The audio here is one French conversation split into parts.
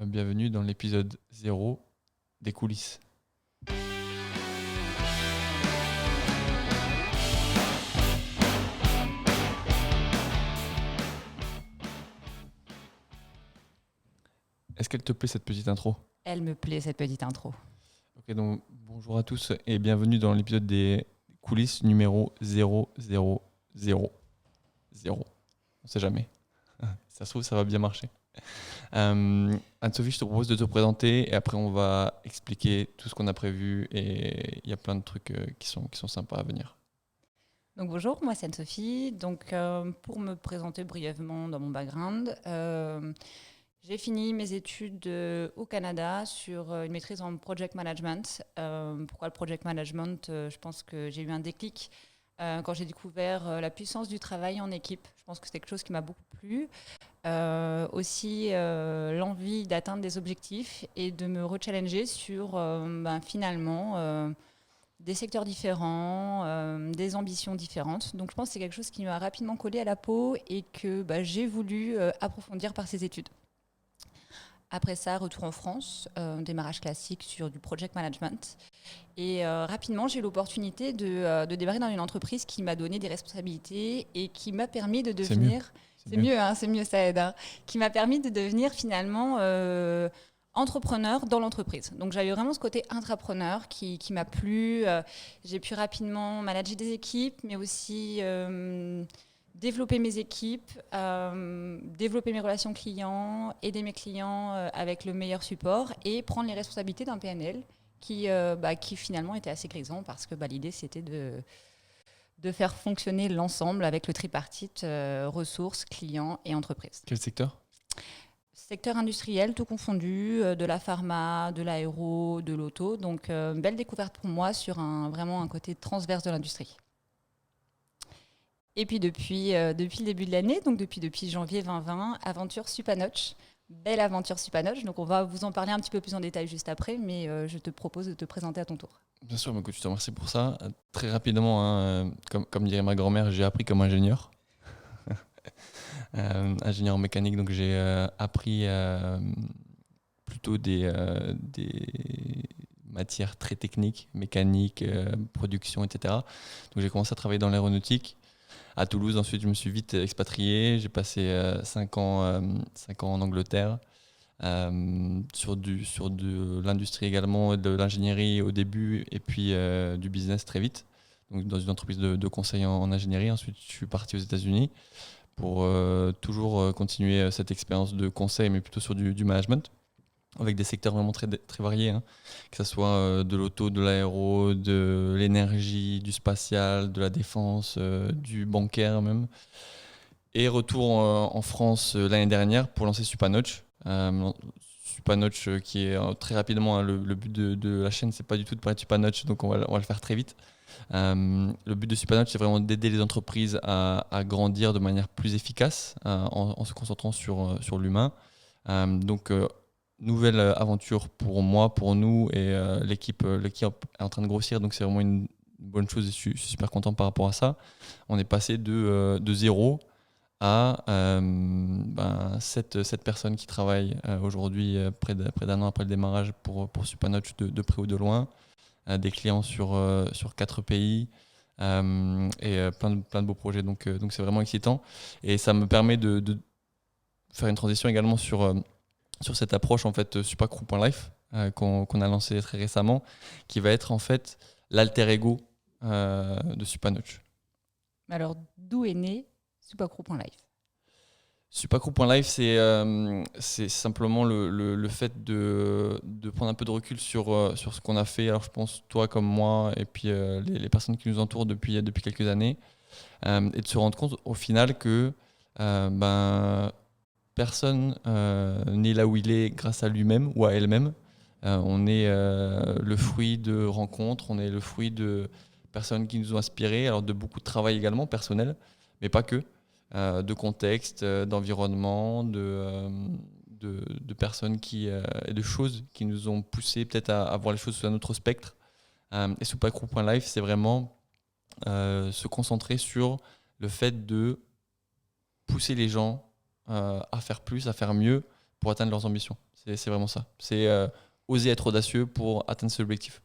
Bienvenue dans l'épisode 0 des coulisses. Est-ce qu'elle te plaît cette petite intro ? Elle me plaît, cette petite intro. Ok, donc bonjour à tous et bienvenue dans l'épisode des coulisses numéro 000. On sait jamais. Ça se trouve, ça va bien marcher. Anne-Sophie, je te propose de te présenter et après on va expliquer tout ce qu'on a prévu et il y a plein de trucs qui sont sympas à venir. Donc bonjour, moi c'est Anne-Sophie. Donc pour me présenter brièvement dans mon background, j'ai fini mes études au Canada sur une maîtrise en project management. Pourquoi le project management ? Je pense que j'ai eu un déclic quand j'ai découvert la puissance du travail en équipe. Je pense que c'est quelque chose qui m'a beaucoup plu. Aussi l'envie d'atteindre des objectifs et de me rechallenger sur finalement des secteurs différents, des ambitions différentes. Donc je pense que c'est quelque chose qui m'a rapidement collé à la peau et que j'ai voulu approfondir par ces études. Après ça, retour en France, démarrage classique sur du project management. Et rapidement, j'ai eu l'opportunité de démarrer dans une entreprise qui m'a donné des responsabilités et qui m'a permis de devenir... C'est mieux, ça aide. Qui m'a permis de devenir finalement entrepreneur dans l'entreprise. Donc j'avais vraiment ce côté intrapreneur qui m'a plu. J'ai pu rapidement manager des équipes, mais aussi... développer mes équipes, développer mes relations clients, aider mes clients avec le meilleur support et prendre les responsabilités d'un PNL qui finalement était assez grisant parce que l'idée c'était de faire fonctionner l'ensemble avec le tripartite ressources, clients et entreprises. Quel secteur ? Secteur industriel, tout confondu, de la pharma, de l'aéro, de l'auto. Donc, belle découverte pour moi sur vraiment un côté transverse de l'industrie. Et puis depuis le début de l'année, donc depuis janvier 2020, aventure Supanoch. Belle aventure Supanoch. Donc on va vous en parler un petit peu plus en détail juste après, mais je te propose de te présenter à ton tour. Bien sûr, écoute, je te remercie pour ça. Très rapidement, comme dirait ma grand-mère, j'ai appris comme ingénieur. Ingénieur en mécanique, donc j'ai appris plutôt des matières très techniques, mécanique, production, etc. Donc j'ai commencé à travailler dans l'aéronautique à Toulouse. Ensuite, je me suis vite expatrié. J'ai passé 5 ans en Angleterre sur de l'industrie également, de l'ingénierie au début et puis du business très vite. Donc dans une entreprise de conseil en ingénierie. Ensuite, je suis parti aux États-Unis pour toujours continuer cette expérience de conseil, mais plutôt sur du management, avec des secteurs vraiment très, très variés, hein. Que ce soit de l'auto, de l'aéro, de l'énergie, du spatial, de la défense, du bancaire même. Et retour en France l'année dernière pour lancer Supanoch. Supanoch qui est très rapidement, hein, le but de la chaîne, c'est pas du tout de parler de Supanoch, donc on va le faire très vite. Le but de Supanoch, c'est vraiment d'aider les entreprises à grandir de manière plus efficace en se concentrant sur l'humain. Donc, nouvelle aventure pour moi, pour nous et l'équipe est en train de grossir, donc c'est vraiment une bonne chose et je suis super content par rapport à ça. On est passé de 0 à 7 personnes qui travaillent aujourd'hui près d'un an après le démarrage pour Supanoch de près ou de loin. Des clients sur 4 pays et plein de beaux projets. Donc c'est vraiment excitant. Et ça me permet de faire une transition également sur cette approche en fait Supacrew.life qu'on a lancé très récemment, qui va être en fait l'alter ego de Supanoch. Alors, d'où est né Supacrew.life ? Supacrew.life, c'est simplement le fait de prendre un peu de recul sur ce qu'on a fait. Alors je pense toi comme moi et puis les personnes qui nous entourent depuis quelques années et de se rendre compte au final que personne n'est là où il est grâce à lui-même ou à elle-même. On est le fruit de rencontres, on est le fruit de personnes qui nous ont inspirés, alors de beaucoup de travail également personnel, mais pas que. De contexte, d'environnement, de personnes et de choses qui nous ont poussé peut-être à voir les choses sous un autre spectre. Et Supacrew.life, c'est vraiment se concentrer sur le fait de pousser les gens à faire plus, à faire mieux, pour atteindre leurs ambitions. C'est vraiment ça. C'est oser être audacieux pour atteindre cet objectif.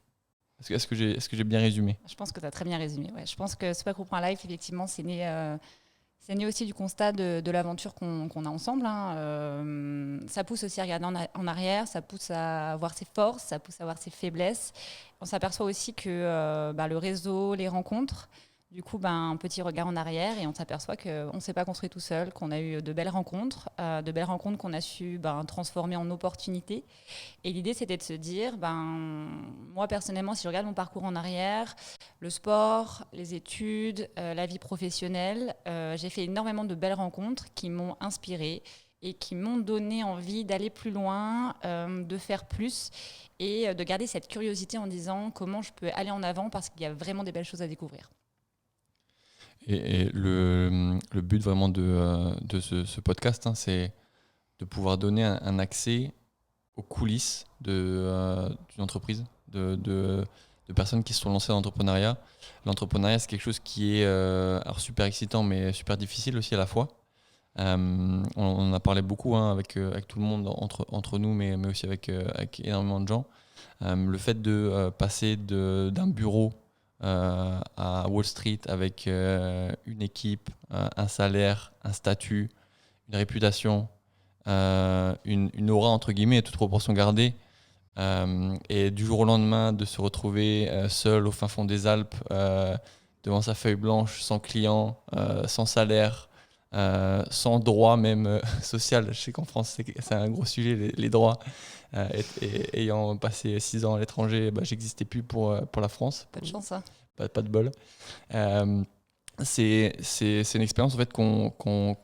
Est-ce que j'ai bien résumé? Je pense que tu as très bien résumé. Ouais. Je pense que Super.life, effectivement, c'est né aussi du constat de l'aventure qu'on a ensemble. Hein. Ça pousse aussi à regarder en arrière, ça pousse à voir ses forces, ça pousse à voir ses faiblesses. On s'aperçoit aussi que le réseau, les rencontres, du coup, un petit regard en arrière et on s'aperçoit qu'on ne s'est pas construit tout seul, qu'on a eu de belles rencontres qu'on a su transformer en opportunités. Et l'idée, c'était de se dire, moi personnellement, si je regarde mon parcours en arrière, le sport, les études, la vie professionnelle, j'ai fait énormément de belles rencontres qui m'ont inspirée et qui m'ont donné envie d'aller plus loin, de faire plus et de garder cette curiosité en disant comment je peux aller en avant parce qu'il y a vraiment des belles choses à découvrir. Et le but vraiment de ce podcast, hein, c'est de pouvoir donner un accès aux coulisses d'une entreprise, de personnes qui se sont lancées dans l'entrepreneuriat. L'entrepreneuriat, c'est quelque chose qui est alors super excitant, mais super difficile aussi à la fois. On en a parlé beaucoup avec tout le monde, entre nous, mais aussi avec énormément de gens. Le fait de passer d'un bureau à Wall Street avec une équipe, un salaire, un statut, une réputation, une aura entre guillemets, toute proportion gardée, et du jour au lendemain de se retrouver seul au fin fond des Alpes, devant sa feuille blanche, sans client, sans salaire, sans droit même social. Je sais qu'en France c'est un gros sujet, les droits. Ayant passé 6 ans à l'étranger, j'existais plus pour la France. Pas de chance, hein. Pas de bol. C'est une expérience en fait qu'on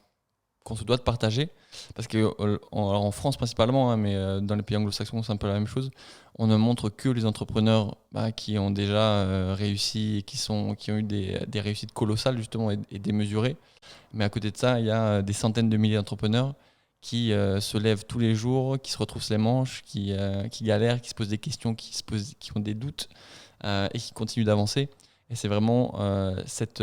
se doit de partager, parce que en France principalement, hein, mais dans les pays anglo-saxons c'est un peu la même chose. On ne montre que les entrepreneurs qui ont déjà réussi et qui ont eu des réussites colossales justement et démesurées. Mais à côté de ça, il y a des centaines de milliers d'entrepreneurs qui se lèvent tous les jours, qui se retroussent les manches, qui galèrent, qui se posent des questions, qui ont des doutes et qui continuent d'avancer. Et c'est vraiment cette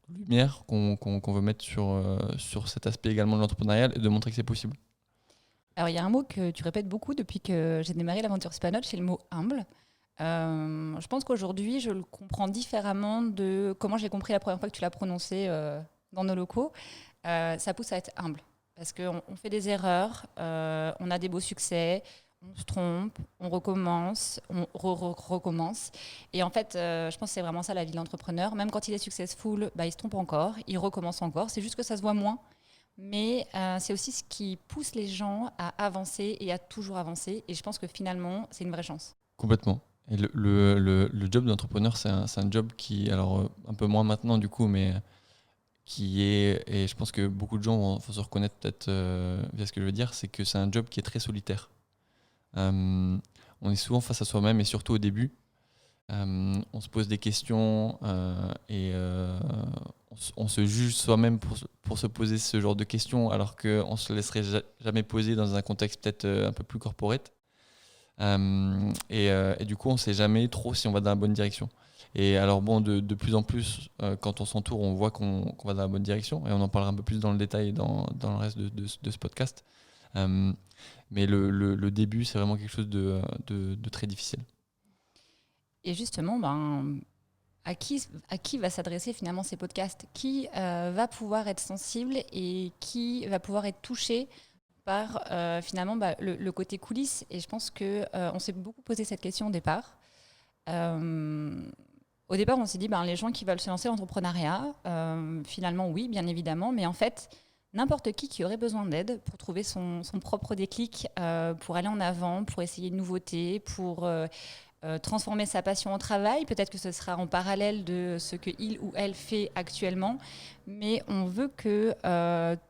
lumière qu'on veut mettre sur cet aspect également de l'entrepreneuriat et de montrer que c'est possible. Alors, il y a un mot que tu répètes beaucoup depuis que j'ai démarré l'aventure Supernode, c'est le mot humble. Je pense qu'aujourd'hui, je le comprends différemment de comment j'ai compris la première fois que tu l'as prononcé dans nos locaux. Ça pousse à être humble parce qu'on fait des erreurs, on a des beaux succès, on se trompe, on recommence, on recommence. Et en fait, je pense que c'est vraiment ça la vie de l'entrepreneur. Même quand il est successful, il se trompe encore, il recommence encore. C'est juste que ça se voit moins. Mais c'est aussi ce qui pousse les gens à avancer et à toujours avancer. Et je pense que finalement, c'est une vraie chance. Complètement. Et le job d'entrepreneur, c'est un job qui, alors un peu moins maintenant du coup, mais qui est, et je pense que beaucoup de gens vont se reconnaître peut-être via ce que je veux dire, c'est que c'est un job qui est très solitaire. On est souvent face à soi-même et surtout au début. On se pose des questions et on se juge soi-même pour se poser ce genre de questions alors qu'on ne se laisserait jamais poser dans un contexte peut-être un peu plus corporate. Et du coup, on ne sait jamais trop si on va dans la bonne direction. Et alors bon, de plus en plus, quand on s'entoure, on voit qu'on va dans la bonne direction et on en parlera un peu plus dans le détail dans le reste de ce podcast. Mais le début, c'est vraiment quelque chose de très difficile. Et justement, à qui va s'adresser finalement ces podcasts? Qui va pouvoir être sensible et qui va pouvoir être touché par finalement le côté coulisses? Et je pense qu'on s'est beaucoup posé cette question au départ. Au départ, on s'est dit, les gens qui veulent se lancer dans l'entrepreneuriat, finalement, oui, bien évidemment, mais en fait, n'importe qui aurait besoin d'aide pour trouver son propre déclic, pour aller en avant, pour essayer de nouveautés, pour transformer sa passion en travail. Peut-être que ce sera en parallèle de ce qu'il ou elle fait actuellement, mais on veut que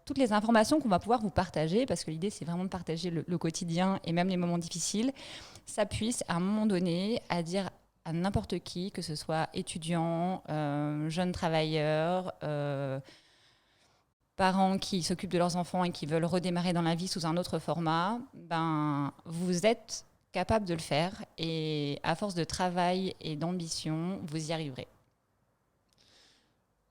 toutes les informations qu'on va pouvoir vous partager, parce que l'idée, c'est vraiment de partager le quotidien et même les moments difficiles, ça puisse, à un moment donné, à dire à n'importe qui, que ce soit étudiants, jeunes travailleurs, parents qui s'occupent de leurs enfants et qui veulent redémarrer dans la vie sous un autre format, vous êtes capable de le faire et à force de travail et d'ambition, vous y arriverez.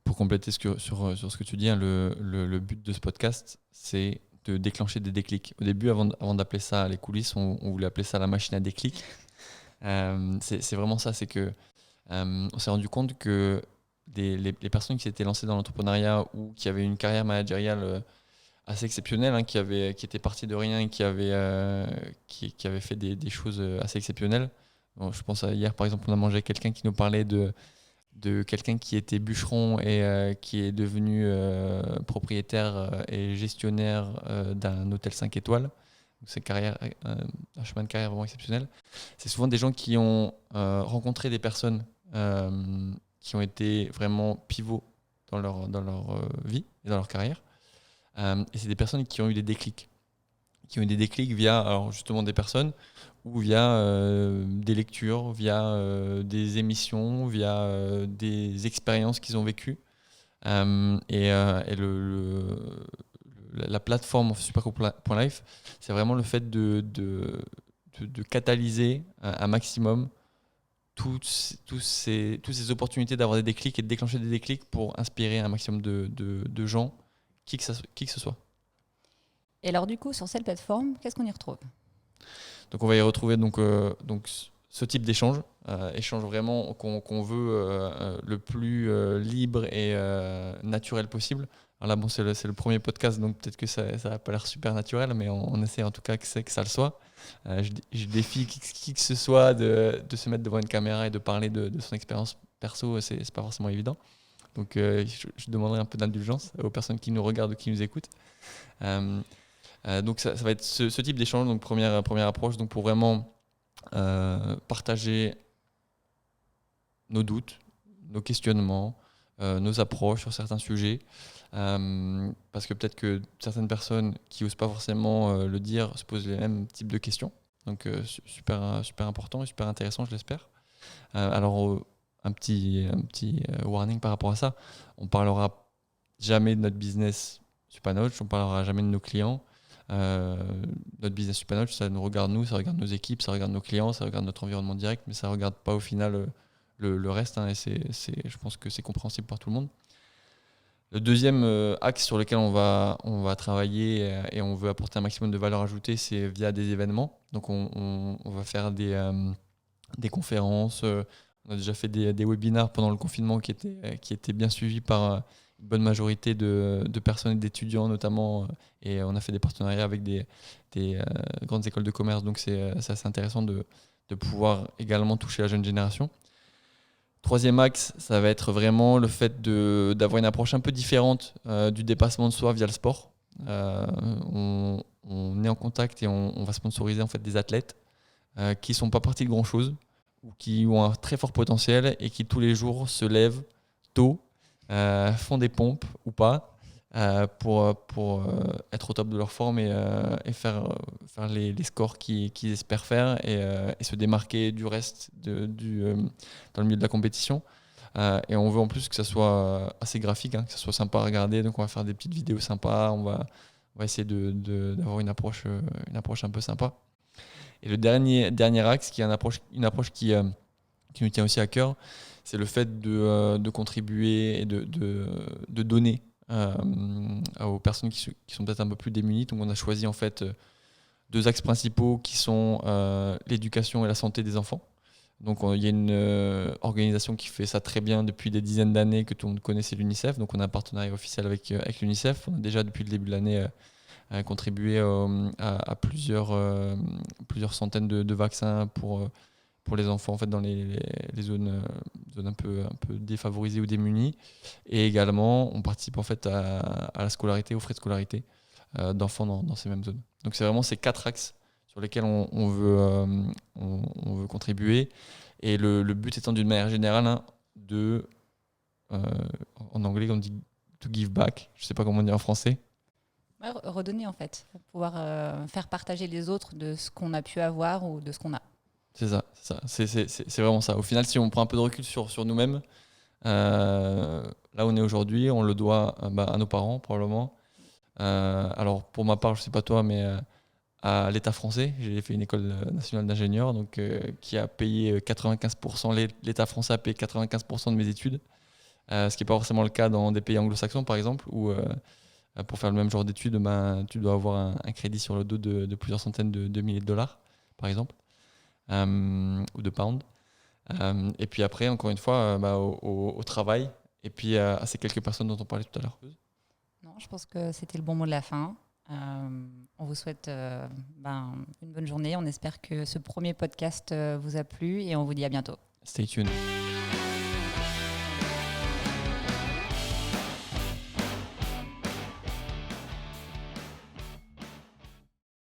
Pour compléter sur ce que tu dis, hein, le but de ce podcast, c'est de déclencher des déclics. Au début, avant d'appeler ça les coulisses, on voulait appeler ça la machine à déclic. C'est vraiment ça, c'est que on s'est rendu compte que les personnes qui s'étaient lancées dans l'entrepreneuriat ou qui avaient une carrière managériale assez exceptionnelle, qui étaient parties de rien et qui avaient fait des choses assez exceptionnelles. Bon, je pense à hier, par exemple, on a mangé avec quelqu'un qui nous parlait de quelqu'un qui était bûcheron et qui est devenu propriétaire et gestionnaire d'un hôtel 5 étoiles. Donc c'est un chemin de carrière vraiment exceptionnel. C'est souvent des gens qui ont rencontré des personnes qui ont été vraiment pivots dans leur vie et dans leur carrière. Et c'est des personnes qui ont eu des déclics. Qui ont eu des déclics via alors justement des personnes ou via des lectures, via des émissions, via des expériences qu'ils ont vécues. La plateforme superco.life, c'est vraiment le fait de catalyser un maximum toutes ces opportunités d'avoir des déclics et de déclencher des déclics pour inspirer un maximum de gens, qui que ce soit. Et alors du coup, sur cette plateforme, qu'est-ce qu'on y retrouve ? Donc on va y retrouver donc ce type d'échange, échange vraiment qu'on veut le plus libre et naturel possible. Alors là, bon, c'est le premier podcast, donc peut-être que ça va pas l'air super naturel, mais on essaie en tout cas que ça le soit. Je défie qui que ce soit de se mettre devant une caméra et de parler de son expérience perso, c'est pas forcément évident. Donc je demanderai un peu d'indulgence aux personnes qui nous regardent ou qui nous écoutent. Donc ça va être ce type d'échange, donc première approche, donc pour vraiment partager nos doutes, nos questionnements, nos approches sur certains sujets, parce que peut-être que certaines personnes qui n'osent pas forcément le dire se posent les mêmes types de questions, donc super important et super intéressant, je l'espère. Alors un petit warning par rapport à ça, on parlera jamais de notre business Supanoach, on parlera jamais de nos clients. Notre business Supanoach, ça nous regarde nous, ça regarde nos équipes, ça regarde nos clients, ça regarde notre environnement direct, mais ça regarde pas au final le reste, et je pense que c'est compréhensible par tout le monde. Le deuxième axe sur lequel on va travailler et on veut apporter un maximum de valeur ajoutée, c'est via des événements. Donc on va faire des conférences, on a déjà fait des webinars pendant le confinement qui étaient bien suivis par une bonne majorité de personnes et d'étudiants notamment, et on a fait des partenariats avec des grandes écoles de commerce, donc c'est assez intéressant de pouvoir également toucher la jeune génération. Troisième axe, ça va être vraiment le fait d'avoir une approche un peu différente du dépassement de soi via le sport. On est en contact et on va sponsoriser en fait des athlètes qui ne sont pas partis de grand-chose ou qui ont un très fort potentiel et qui tous les jours se lèvent tôt, font des pompes ou pas, pour être au top de leur forme et faire les scores qu'ils espèrent faire et se démarquer du reste dans le milieu de la compétition. Et on veut en plus que ça soit assez graphique, que ça soit sympa à regarder. Donc on va faire des petites vidéos sympas, on va essayer d'avoir une approche un peu sympa. Et le dernier axe, qui est une approche qui nous tient aussi à cœur, c'est le fait de contribuer et de donner aux personnes qui sont peut-être un peu plus démunies. Donc on a choisi en fait 2 axes principaux qui sont l'éducation et la santé des enfants. Donc il y a une organisation qui fait ça très bien depuis des dizaines d'années, que tout le monde connaît, c'est l'UNICEF. Donc on a un partenariat officiel avec l'UNICEF. On a déjà depuis le début de l'année contribué à plusieurs centaines de vaccins pour les enfants en fait, dans les zones un peu défavorisées ou démunies. Et également, on participe en fait à la scolarité, aux frais de scolarité d'enfants dans ces mêmes zones. Donc c'est vraiment ces 4 axes sur lesquels on veut contribuer. Et le but étant d'une manière générale en anglais on dit to give back, je ne sais pas comment on dit en français. Ouais, redonner en fait, pouvoir faire partager les autres de ce qu'on a pu avoir ou de ce qu'on a. C'est ça. C'est vraiment ça. Au final, si on prend un peu de recul sur nous-mêmes, là où on est aujourd'hui, on le doit à nos parents probablement. Alors pour ma part, je ne sais pas toi, mais à l'État français, j'ai fait une école nationale d'ingénieur, donc qui a payé 95%. L'État français a payé 95% de mes études, ce qui n'est pas forcément le cas dans des pays anglo-saxons par exemple, où Pour faire le même genre d'études, tu dois avoir un crédit sur le dos de plusieurs centaines de milliers de dollars, par exemple, ou de pounds. Et puis après, encore une fois, au travail, et puis à ces quelques personnes dont on parlait tout à l'heure. Non, je pense que c'était le bon mot de la fin. On vous souhaite une bonne journée. On espère que ce premier podcast vous a plu et on vous dit à bientôt. Stay tuned.